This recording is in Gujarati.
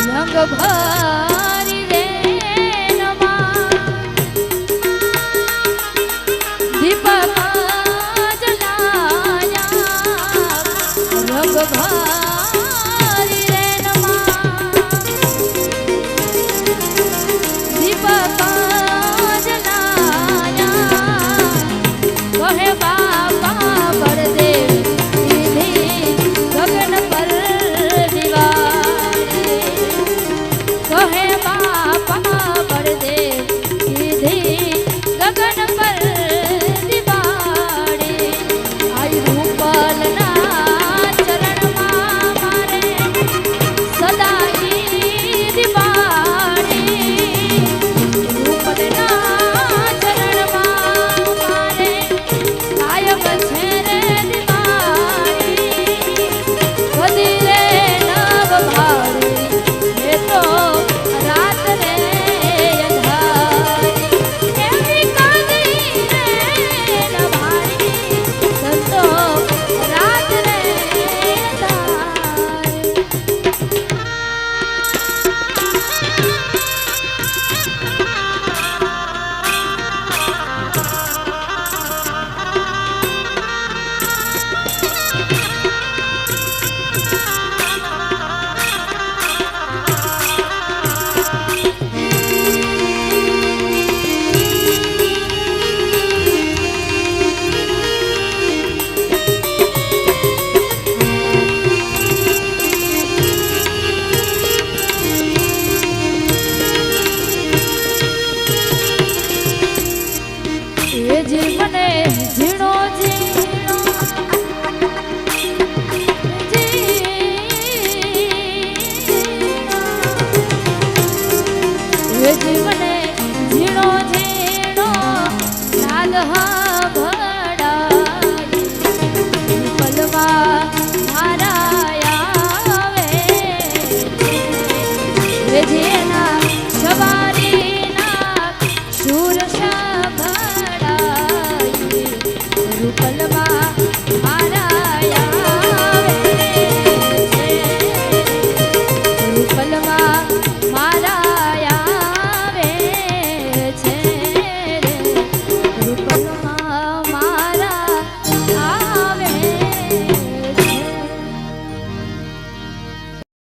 ભરી રે નમા દીપક જલાયા રંગ ભરી રે નમા દીપક જલાયા કહે બાપા બળદેવ દીધી ગગન પર કહે બાપા બળદેવ કીધી ગગન પર દિવાળી આઈ રૂપલના ચરણમાં મારે સદા દિવાળી રૂપલના ચરણમાં મારે કાયમ છે રે દિવાળી બધી રે નવ ભાળી એ તો જીવને ઝીણો ઝીણો જીવને ઝીણો ઝીણો નાદ ભડાય પલમાં મારા આવે જેના સવારીના શૂર રૂપલમાં